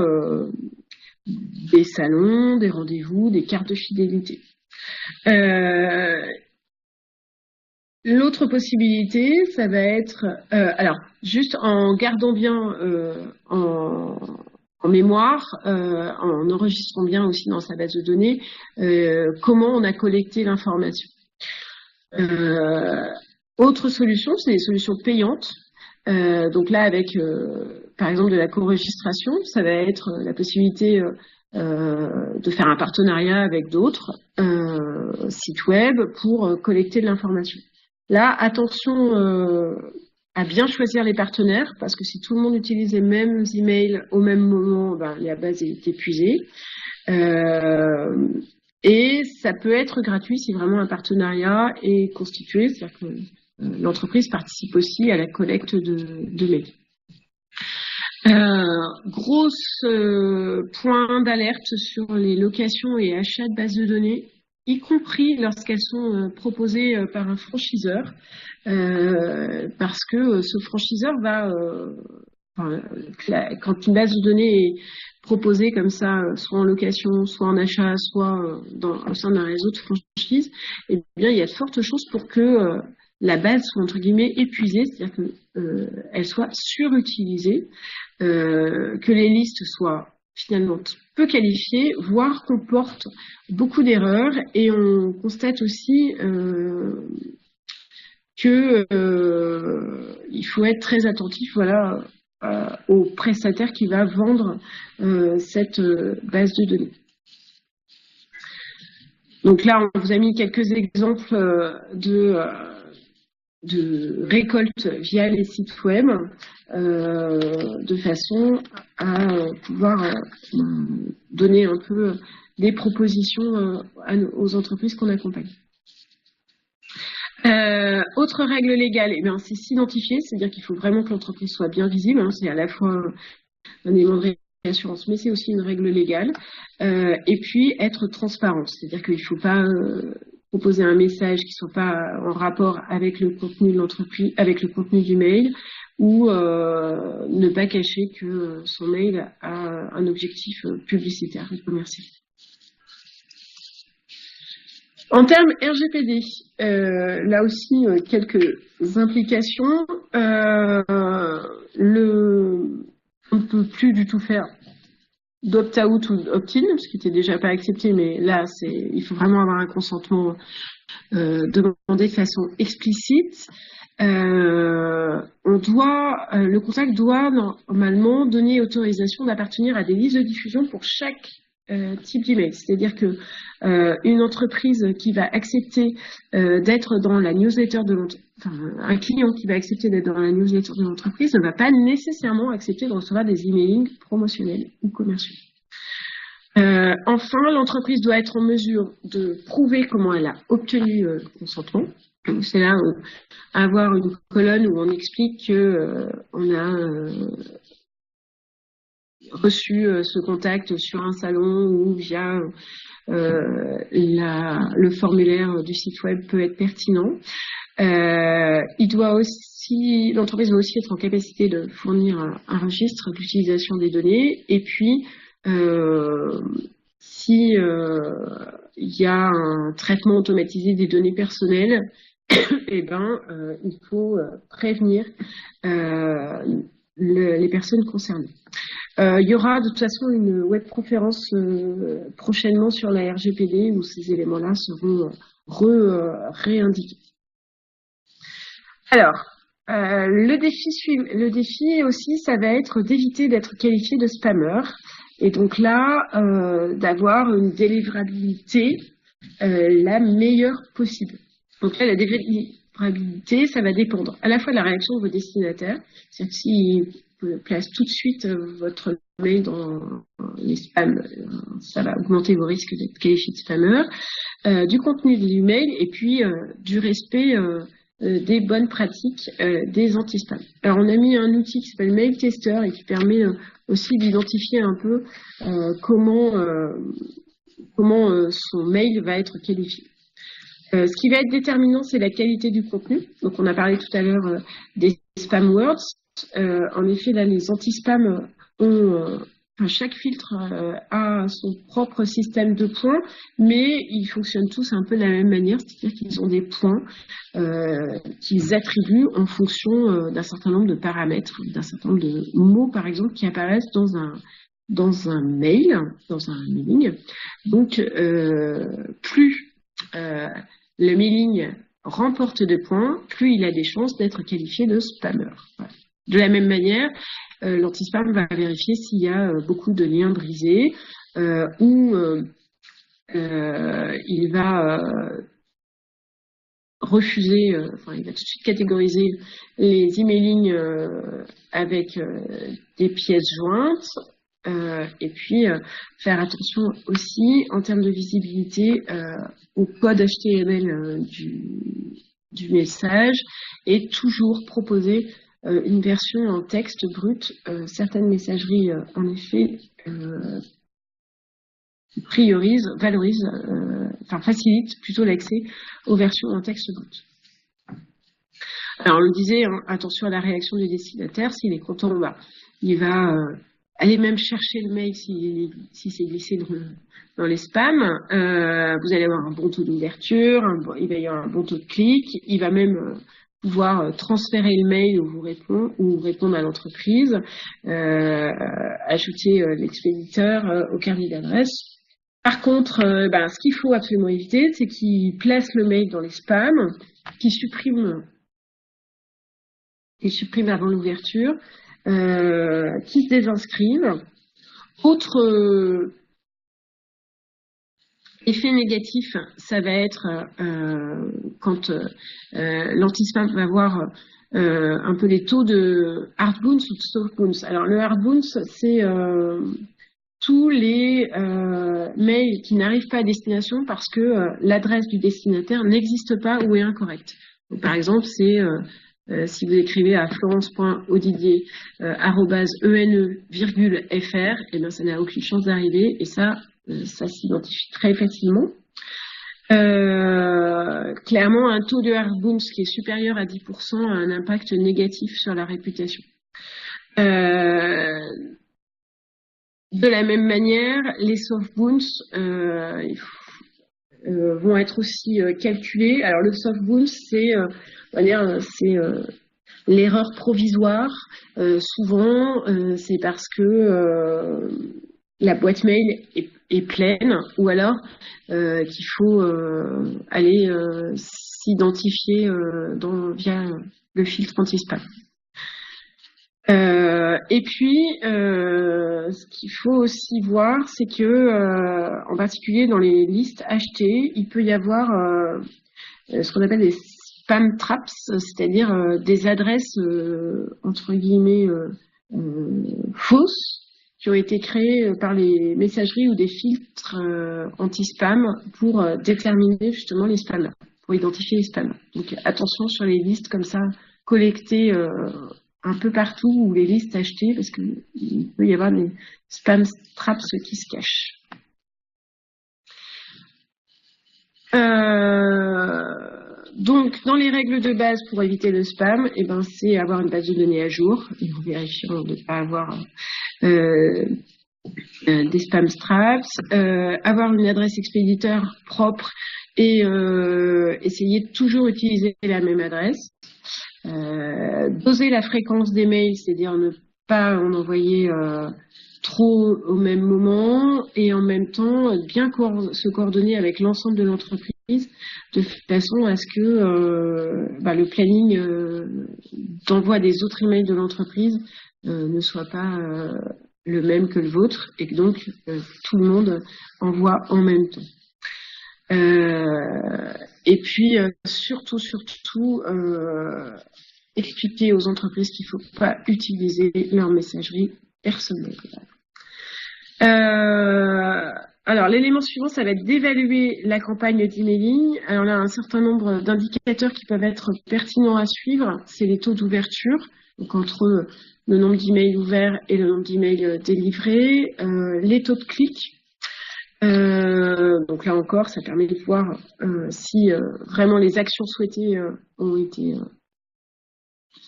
des salons, des rendez-vous, des cartes de fidélité. L'autre possibilité, ça va être, alors juste en gardant bien en mémoire, en enregistrant bien aussi dans sa base de données, comment on a collecté l'information. Autre solution, c'est des solutions payantes. Donc là, avec par exemple de la co-registration, ça va être la possibilité de faire un partenariat avec d'autres sites web pour collecter de l'information. Là, attention à bien choisir les partenaires, parce que si tout le monde utilise les mêmes emails au même moment, ben, la base est épuisée. Et ça peut être gratuit si vraiment un partenariat est constitué, c'est-à-dire que l'entreprise participe aussi à la collecte de mails. Gros point d'alerte sur les locations et achats de bases de données, y compris lorsqu'elles sont proposées par un franchiseur, parce que ce franchiseur va, quand une base de données est proposée comme ça, soit en location, soit en achat, soit au sein d'un réseau de franchise, eh bien, il y a de fortes chances pour que la base soit entre guillemets épuisée, c'est-à-dire qu'elle soit surutilisée, que les listes soient finalement peu qualifiées, voire comportent beaucoup d'erreurs. Et on constate aussi que il faut être très attentif, voilà, au prestataire qui va vendre cette base de données. Donc là, on vous a mis quelques exemples de récolte via les sites web, de façon à pouvoir donner un peu des propositions aux entreprises qu'on accompagne. Autre règle légale, eh c'est s'identifier, c'est-à-dire qu'il faut vraiment que l'entreprise soit bien visible, hein, c'est à la fois un élément de réassurance, mais c'est aussi une règle légale, et puis être transparent, c'est-à-dire qu'il ne faut pas proposer un message qui ne soit pas en rapport avec le contenu de l'entreprise, avec le contenu du mail, ou ne pas cacher que son mail a un objectif publicitaire et commercial. En termes RGPD, là aussi quelques implications. On ne peut plus du tout faire d'opt-out ou d'opt-in, ce qui n'était déjà pas accepté, mais là, il faut vraiment avoir un consentement demandé de façon explicite. Le contact doit normalement donner autorisation d'appartenir à des listes de diffusion pour chaque type d'email. C'est-à-dire que une entreprise qui va accepter d'être dans la newsletter de l'entreprise, un client qui va accepter d'être dans la newsletter de l'entreprise ne va pas nécessairement accepter de recevoir des emailings promotionnels ou commerciaux. Enfin, l'entreprise doit être en mesure de prouver comment elle a obtenu le consentement. C'est là avoir une colonne où on explique que on a reçu ce contact sur un salon ou via le formulaire du site web peut être pertinent. L'entreprise doit aussi être en capacité de fournir un registre d'utilisation des données, et puis si il y a un traitement automatisé des données personnelles, il faut prévenir les personnes concernées. Il y aura de toute façon une webconférence prochainement sur la RGPD où ces éléments-là seront réindiqués. Alors, le défi aussi, ça va être d'éviter d'être qualifié de spammer. Et donc là, d'avoir une délivrabilité la meilleure possible. Donc là, la délivrabilité, ça va dépendre à la fois de la réaction de vos destinataires, c'est-à-dire que s'ils placent tout de suite votre mail dans les spams, ça va augmenter vos risques d'être qualifié de spammer, du contenu de l'email et puis du respect des bonnes pratiques des anti-spam. Alors on a mis un outil qui s'appelle Mail Tester et qui permet aussi d'identifier un peu comment son mail va être qualifié. Ce qui va être déterminant, c'est la qualité du contenu. Donc on a parlé tout à l'heure des spam words. En effet, là, les anti-spam chaque filtre a son propre système de points, mais ils fonctionnent tous un peu de la même manière, c'est-à-dire qu'ils ont des points qu'ils attribuent en fonction d'un certain nombre de paramètres, d'un certain nombre de mots, par exemple, qui apparaissent dans un mail, dans un mailing. Donc, plus le mailing remporte de points, plus il a des chances d'être qualifié de spammer. Voilà. De la même manière, l'anti-spam va vérifier s'il y a beaucoup de liens brisés. où il va refuser, enfin il va tout de suite catégoriser les emailing avec des pièces jointes, et puis faire attention aussi en termes de visibilité au code HTML du message, et toujours proposer une version en texte brut. Certaines messageries, en effet, priorisent, valorisent, enfin facilitent plutôt l'accès aux versions en texte brut. Alors on le disait, hein, attention à la réaction du destinataire. S'il est content, bah, il va aller même chercher le mail si c'est glissé dans les spams. Vous allez avoir un bon taux d'ouverture, il va y avoir un bon taux de clic. Il va même pouvoir transférer le mail ou répondre à l'entreprise, ajouter l'expéditeur au carnet d'adresse. Par contre, ce qu'il faut absolument éviter, c'est qu'il place le mail dans les spams, qu'il supprime avant l'ouverture, qu'il se désinscrive. Autre effet négatif, ça va être quand l'anti-spam va voir un peu les taux de hard bounce ou de soft bounce. Alors le hard bounce, c'est tous les mails qui n'arrivent pas à destination parce que l'adresse du destinataire n'existe pas ou est incorrecte. Donc, par exemple, c'est si vous écrivez à florence.odidier@ene.fr, et bien ça n'a aucune chance d'arriver, et ça s'identifie très facilement. Clairement, un taux de hard bounce qui est supérieur à 10% a un impact négatif sur la réputation. De la même manière, les soft bounce vont être aussi calculés. Alors le soft bounce, c'est l'erreur provisoire. Souvent, c'est parce que la boîte mail est pleine, ou alors qu'il faut aller s'identifier via le filtre anti-spam. Et puis, ce qu'il faut aussi voir, c'est que, en particulier dans les listes achetées, il peut y avoir ce qu'on appelle des spam traps, c'est-à-dire des adresses entre guillemets fausses qui ont été créées par les messageries ou des filtres anti-spam pour déterminer justement les spams, pour identifier les spams. Donc attention sur les listes comme ça collectées un peu partout, ou les listes achetées, parce qu'il peut y avoir des spam traps qui se cachent. Donc, dans les règles de base pour éviter le spam, c'est avoir une base de données à jour, et en vérifiant de ne pas avoir des spam traps, avoir une adresse expéditeur propre et essayer de toujours utiliser la même adresse. Doser la fréquence des mails, c'est-à-dire ne pas en envoyer trop au même moment, et en même temps bien se coordonner avec l'ensemble de l'entreprise de façon à ce que le planning d'envoi des autres emails de l'entreprise ne soit pas le même que le vôtre, et que donc tout le monde envoie en même temps. Et puis surtout expliquer aux entreprises qu'il ne faut pas utiliser leur messagerie personnelle. Alors l'élément suivant, ça va être d'évaluer la campagne d'emailing. Alors là, un certain nombre d'indicateurs qui peuvent être pertinents à suivre, c'est les taux d'ouverture, donc entre le nombre d'emails ouverts et le nombre d'emails délivrés, les taux de clic. Donc là encore, ça permet de voir si vraiment les actions souhaitées ont été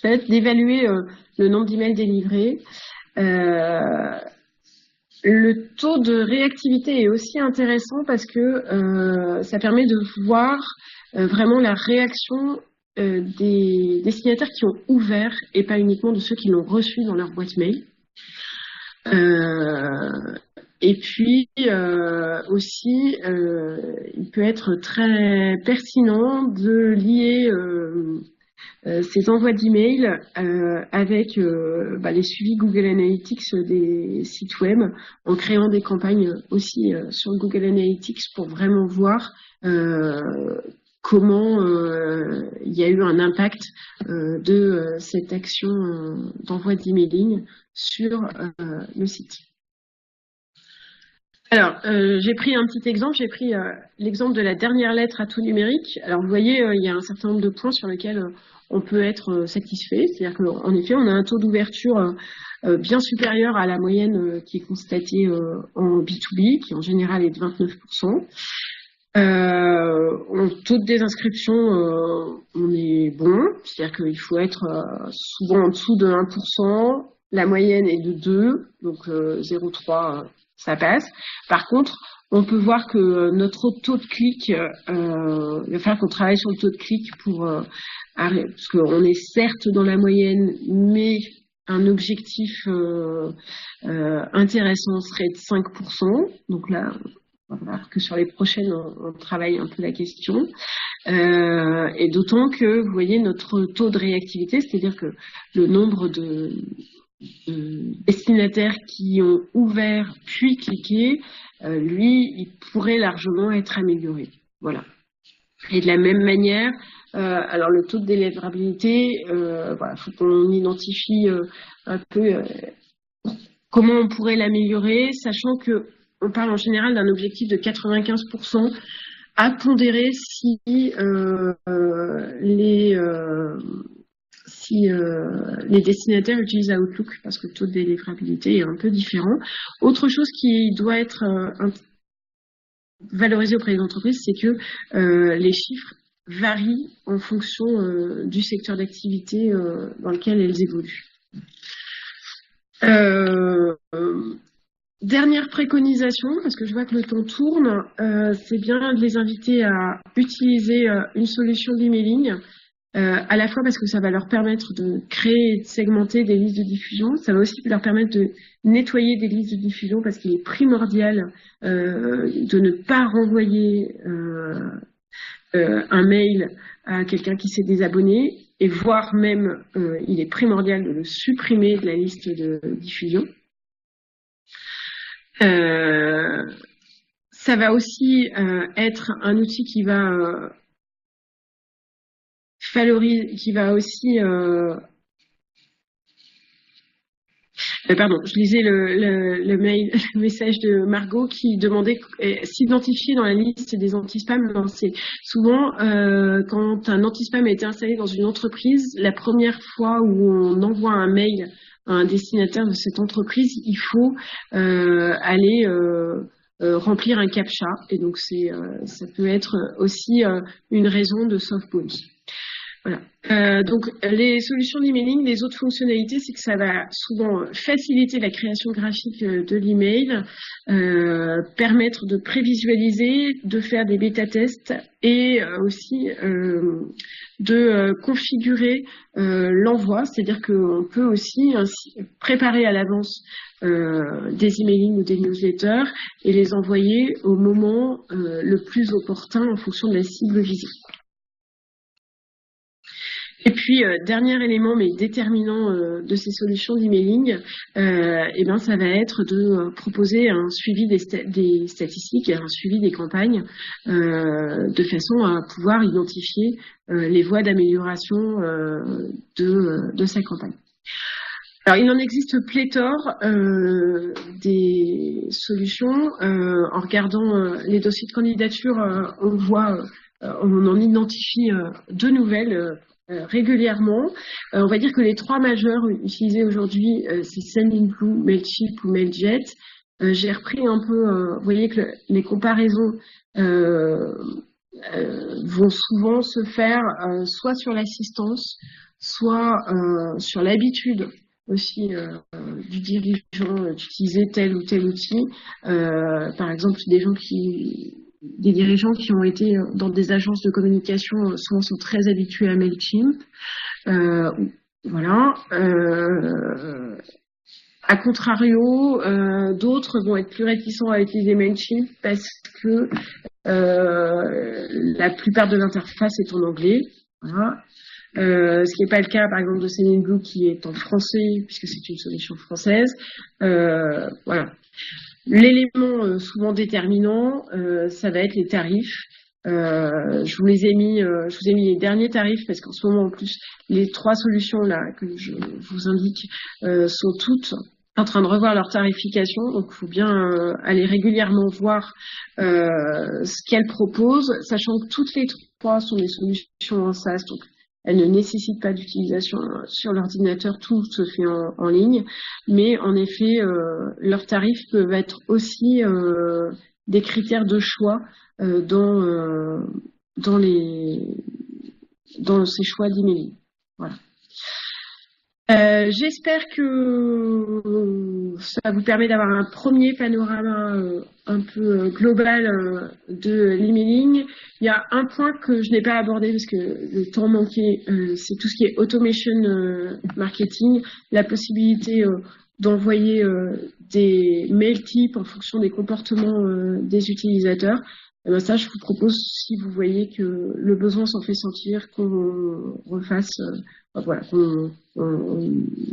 faites, d'évaluer le nombre d'emails délivrés. Le taux de réactivité est aussi intéressant parce que ça permet de voir vraiment la réaction des destinataires qui ont ouvert, et pas uniquement de ceux qui l'ont reçu dans leur boîte mail. Et puis aussi, il peut être très pertinent de lier ces envois d'emails avec les suivis Google Analytics des sites web, en créant des campagnes aussi sur Google Analytics pour vraiment voir comment il y a eu un impact de cette action d'envoi d'emailing sur le site. Alors, j'ai pris un petit exemple, j'ai pris l'exemple de la dernière lettre à tout numérique. Alors, vous voyez, il y a un certain nombre de points sur lesquels on peut être satisfait. C'est-à-dire qu'en effet, on a un taux d'ouverture bien supérieur à la moyenne qui est constatée en B2B, qui en général est de 29%. En taux de désinscription, on est bon, c'est-à-dire qu'il faut être souvent en dessous de 1%. La moyenne est de 2, donc 0,3, ça passe. Par contre, on peut voir que notre taux de clic, il va falloir qu'on travaille sur le taux de clic pour parce qu'on est certes dans la moyenne, mais un objectif intéressant serait de 5%. Donc là, on va voir que sur les prochaines, on travaille un peu la question. Et d'autant que, vous voyez, notre taux de réactivité, c'est-à-dire que le nombre de destinataires qui ont ouvert puis cliqué, lui, il pourrait largement être amélioré. Voilà. Et de la même manière, alors le taux de délivrabilité, voilà, faut qu'on identifie un peu comment on pourrait l'améliorer, sachant que on parle en général d'un objectif de 95% à pondérer si les destinataires utilisent Outlook, parce que le taux de délivrabilité est un peu différent. Autre chose qui doit être valorisé auprès des entreprises, c'est que les chiffres varient en fonction du secteur d'activité dans lequel elles évoluent. Dernière préconisation, parce que je vois que le temps tourne, c'est bien de les inviter à utiliser une solution d'emailing, à la fois parce que ça va leur permettre de créer et de segmenter des listes de diffusion, ça va aussi leur permettre de nettoyer des listes de diffusion, parce qu'il est primordial de ne pas renvoyer un mail à quelqu'un qui s'est désabonné, et voire même il est primordial de le supprimer de la liste de diffusion. Ça va aussi être un outil qui va qui va aussi pardon, je lisais le mail, le message de Margot qui demandait s'identifier dans la liste des anti-spam. C'est souvent quand un anti-spam a été installé dans une entreprise, la première fois où on envoie un mail à un destinataire de cette entreprise, il faut aller remplir un CAPTCHA, et donc ça peut être aussi une raison de soft bounce. Voilà. Donc les solutions d'emailing, les autres fonctionnalités, c'est que ça va souvent faciliter la création graphique de l'email, permettre de prévisualiser, de faire des bêta-tests, et aussi de configurer l'envoi, c'est-à-dire qu'on peut aussi préparer à l'avance des emailing ou des newsletters et les envoyer au moment le plus opportun en fonction de la cible visée. Et puis, dernier élément, mais déterminant de ces solutions d'emailing, ça va être de proposer un suivi des statistiques et un suivi des campagnes de façon à pouvoir identifier les voies d'amélioration de sa campagne. Alors, il en existe pléthore des solutions. En regardant les dossiers de candidature, on voit, on en identifie de nouvelles régulièrement. On va dire que les trois majeurs utilisés aujourd'hui, c'est Sendinblue, Mailchimp ou Mailjet. J'ai repris un peu, vous voyez que les comparaisons vont souvent se faire soit sur l'assistance, soit sur l'habitude aussi du dirigeant d'utiliser tel ou tel outil. Par exemple, des dirigeants qui ont été dans des agences de communication souvent sont très habitués à Mailchimp. Voilà. A contrario, d'autres vont être plus réticents à utiliser Mailchimp parce que la plupart de l'interface est en anglais. Voilà. ce qui n'est pas le cas, par exemple, de Sendinblue qui est en français, puisque c'est une solution française. Voilà. L'élément souvent déterminant, ça va être les tarifs. Je vous ai mis les derniers tarifs parce qu'en ce moment, en plus, les 3 solutions là que je vous indique sont toutes en train de revoir leur tarification. Donc, il faut bien aller régulièrement voir ce qu'elles proposent, sachant que toutes les 3 sont des solutions en SaaS. Donc, elles ne nécessitent pas d'utilisation sur l'ordinateur, tout se fait en ligne. Mais en effet, leurs tarifs peuvent être aussi des critères de choix dans ces choix d'emailing. Voilà. J'espère que ça vous permet d'avoir un premier panorama un peu global de l'emailing. Il y a un point que je n'ai pas abordé parce que le temps manquait, c'est tout ce qui est automation marketing, la possibilité d'envoyer des mail types en fonction des comportements des utilisateurs. Et ben ça, je vous propose, si vous voyez que le besoin s'en fait sentir, qu'on refasse, voilà, qu'on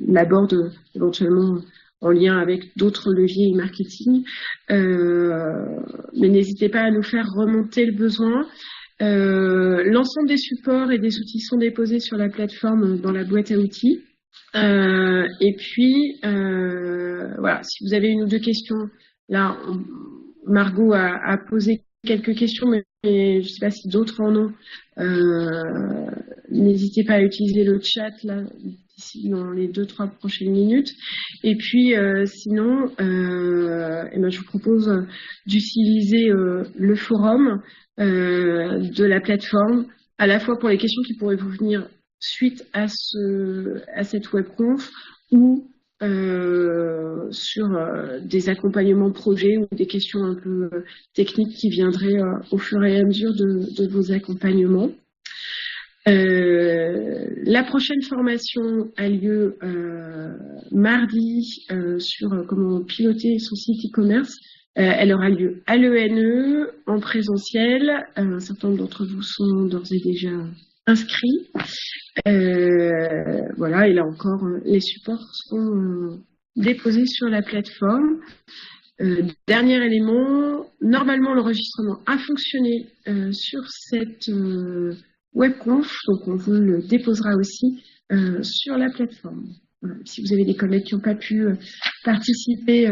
l'aborde éventuellement en lien avec d'autres leviers marketing. Mais n'hésitez pas à nous faire remonter le besoin. L'ensemble des supports et des outils sont déposés sur la plateforme dans la boîte à outils. Et puis, voilà, si vous avez une ou deux questions, là, Margot a posé quelques questions, mais je ne sais pas si d'autres en ont. N'hésitez pas à utiliser le chat là d'ici dans les 2-3 prochaines minutes. Et puis, sinon, eh ben, je vous propose d'utiliser le forum de la plateforme, à la fois pour les questions qui pourraient vous venir suite à cette webconf ou sur des accompagnements projets ou des questions un peu techniques qui viendraient au fur et à mesure de vos accompagnements. La prochaine formation a lieu mardi sur comment piloter son site e-commerce. Elle aura lieu à l'ENE en présentiel. Un certain nombre d'entre vous sont d'ores et déjà inscrits. Voilà, et là encore, les supports seront déposés sur la plateforme. Dernier élément, normalement l'enregistrement a fonctionné sur cette webconf, donc on vous le déposera aussi sur la plateforme. Voilà. Si vous avez des collègues qui n'ont pas pu participer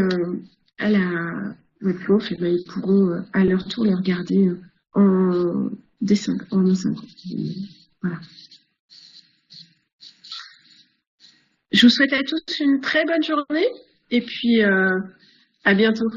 à la webconf, eh bien, ils pourront à leur tour le regarder en asynchrone. Voilà. Je vous souhaite à tous une très bonne journée et puis à bientôt.